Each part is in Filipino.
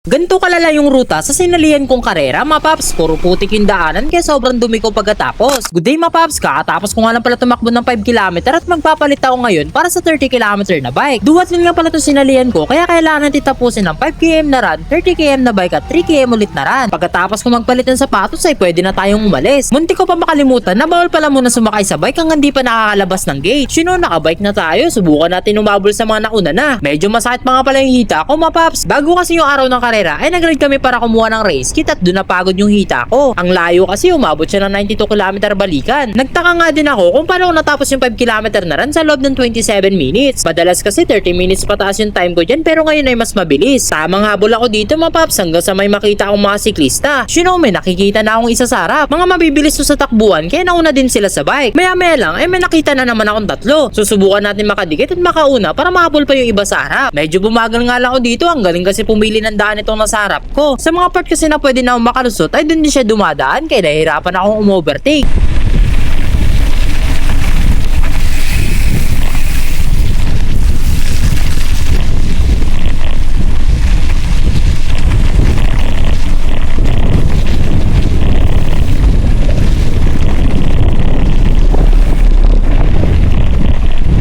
Ganito kalala yung ruta sa sinalihan kong karera, mapaps. Puro putik yung daanan kaya sobrang dumi ko pagkatapos. Good day, mapaps. Kakatapos ko nga lang pala tumakbo ng 5 km at magpapalit ako ngayon para sa 30 km na bike. Duwat lang nga pala itong sinalihan ko kaya kailangan natin tapusin ng 5 km na run, 30 km na bike at 3 km ulit na run. Pagkatapos ko magpalit ng sapatos ay pwede na tayong umalis. Munti ko pa makalimutan na bawal pala muna sumakay sa bike hanggang di pa nakakalabas ng gate. Sino, nakabike na tayo. Subukan natin umabol sa mga nauna na. Medyo masakit pa nga pala yung hita ko, mapaps. Bago kasi yung araw ng karera ay nag-ride kami para kumuha ng race kit at doon napagod yung hita ko. Ang layo kasi umabot siya ng 92 km balikan. Nagtaka nga din ako kung paano natapos yung 5 km na run sa loob ng 27 minutes. Madalas kasi 30 minutes pataas yung time ko dyan pero ngayon ay mas mabilis. Tamang habol ako dito, mapaps, hanggang sa may makita akong mga siklista. May nakikita na akong isa sa harap. Mga mabibilis to sa takbuhan kaya nauna din sila sa bike. Maya lang ay may nakita na naman akong tatlo. Susubukan natin makadikit at makauna para mahabol pa yung iba sa harap. Medyo bumagal nga lang ako dito. Ang galing kasi pumili ng daan itong nasa harap ko. Sa mga part kasi na pwede na akong makalusot ay dun din siya dumadaan kaya nahihirapan akong umovertake.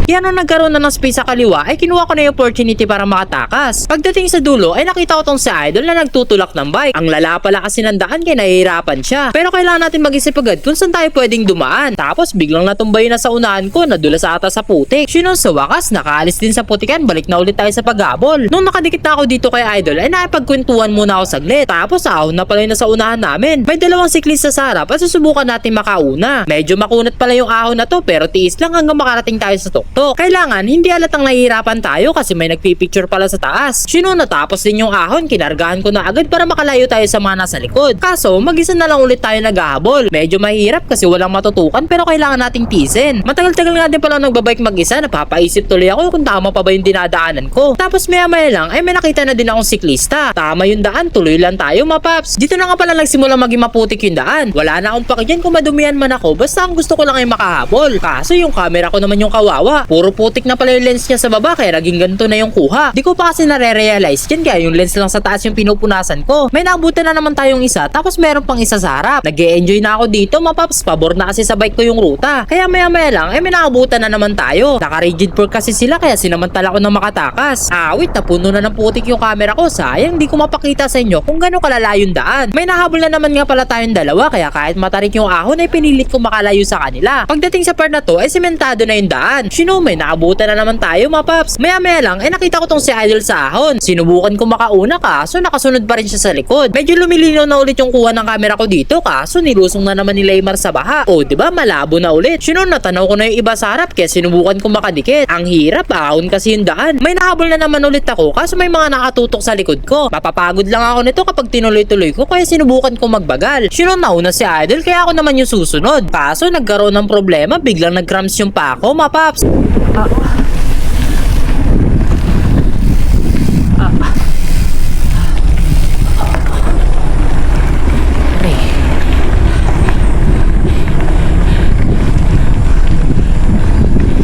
Kaya nung nagkaroon na ng space sa kaliwa ay kinuha ko na yung opportunity para makatakas. Pagdating sa dulo ay nakita ko tong si Idol na nagtutulak ng bike. Ang lala pala kasi ng daan kaya nahihirapan siya. Pero kailangan natin mag-isip agad kung saan tayo pwedeng dumaan. Tapos biglang natumba yun na sa unahan ko, nadulas ata sa putik. Sino, sa wakas nakaalis din sa putikan, balik na ulit tayo sa paghabol. Nung nakadikit na ako dito kay Idol ay nakipagkwentuhan muna ako saglit. Tapos ahon na pala yun na sa unahan namin. May dalawang siklista sa harap at susubukan natin makauna. Medyo makunat pala yung ahon na to pero tiis lang hanggang makarating tayo sa tuktok. Kailangan hindi halatang nahihirapan tayo kasi may nagpipicture pala sa taas. Sino, natapos din yung ahon, kinargahan ko na agad para makalayo tayo sa mga nasa likod. Kaso mag-isa na lang ulit tayo naghahabol. Medyo mahirap kasi walang matutukan pero kailangan nating tiisin. Matagal-tagal nga din pala nagbabike mag-isa, napapaisip tuloy ako kung tama pa ba yung dinadaanan ko. Tapos maya-maya lang ay may nakita na din akong siklista. Tama yung daan, tuloy lang tayo, mapaps. Dito na nga pala nagsimula maging maputik yung daan. Wala na akong pakidyan kung madumihan man ako, basta ang gusto ko lang ay makahabol. Kaso yung camera ko naman yung kawawa. Puro putik na pala yung lens niya sa baba kaya naging ganito na yung kuha. Di ko pa kasi nare-realize yan kaya yung lens lang sa taas yung pinupunasan ko. May naabutan na naman tayong isa tapos meron pang isa sa harap. Nag-e-enjoy na ako dito, mapaps. Pabor na kasi sa bike ko yung ruta. Kaya maya lang ay may naabutan na naman tayo. Naka-rigid fork kasi sila kaya sinamantala ko na makatakas. Wait, napuno na ng putik yung camera ko. Sayang di ko mapakita sa inyo kung gano'ng kalala yung daan. May nahabol na naman nga pala tayong dalawa kaya kahit matarik yung ahon ay pinilit ko makalayo sa kanila. Pagdating sa part na to ay sementado na yung daan. May naabutan na naman tayo, mapaps. Maya lang ay nakita ko tong si Idol sa ahon. Sinubukan ko makauna kaso nakasunod pa rin siya sa likod. Medyo lumilinaw na ulit yung kuha ng camera ko dito kaso nilusong na naman ni Laymar sa baha. Diba malabo na ulit. Natanaw ko na yung iba sa harap kaya sinubukan ko makadikit. Ang hirap, ahon kasi yung daan. May nahabol na naman ulit ako kaso may mga nakatutok sa likod ko. Mapapagod lang ako nito kapag tinuloy-tuloy ko kaya sinubukan ko magbagal. Nauna si Idol kaya ako naman yung susunod. Kaso nagkaroon ng problema, biglang nag-cramps yung pako, mapaps.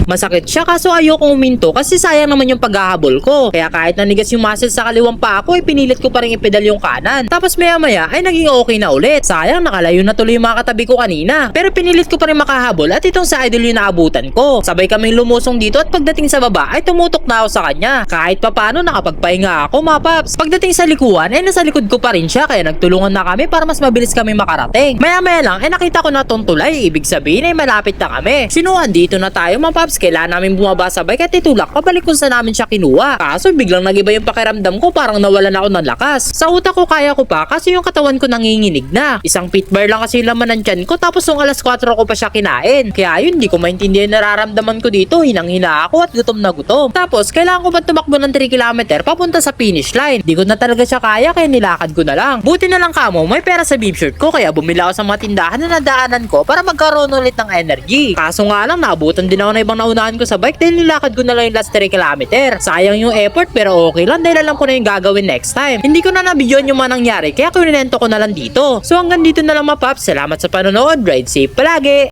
Masakit siya kaso ayokong uminto kasi sayang naman yung paghahabol ko. Kaya kahit nanigas yung muscle sa kaliwang pa ako ay pinilit ko pa rin ipedal yung kanan. Tapos maya ay naging okay na ulit. Sayang nakalayo na tuloy yung mga katabi ko kanina. Pero pinilit ko pa rin makahabol at itong sa Idol yung naabutan ko. Sabay kaming lumusong dito at pagdating sa baba ay tumutok na ako sa kanya. Kahit papano nakapagpahinga ako, mapaps. Pagdating sa likuan ay nasa likod ko pa rin siya kaya nagtulungan na kami para mas mabilis kami makarating. Maya lang ay nakita ko na tong tulay. Ibig sabihin ay malapit na kami. Dito na tayo, mapaps. Kailangan namin bumaba sa bike at itulak pabalik kung saan namin siya kinuha. Kaso biglang nagiba yung pakiramdam ko, parang nawalan ako ng lakas. Sa utak ko kaya ko pa kasi yung katawan ko nanginginig na. Isang pit bar lang kasi laman ng tiyan ko tapos nung alas 4 ko pa siya kinain. Kaya yun, di ko maintindihan nararamdaman ko dito. Hinang-hina ako at gutom na gutom. Tapos kailangan ko pa tumakbo ng 3 km papunta sa finish line. Di ko na talaga siya kaya kaya nilakad ko na lang. Buti na lang kamo, may pera sa beef shirt ko kaya bumili ako sa mga tindahan na nadaanan ko para magkaroon ulit ng energy. Kaso nga lang, naabutan din ako na ibang naunahan ko sa bike dahil nilakad ko na lang yung last 3 km. Sayang yung effort pero okay lang dahil alam ko na yung gagawin next time. Hindi ko na nabidyon yung mga nangyari kaya kunento ko na lang dito. So hanggang dito na lang, mapaps. Salamat sa panonood. Ride safe palagi!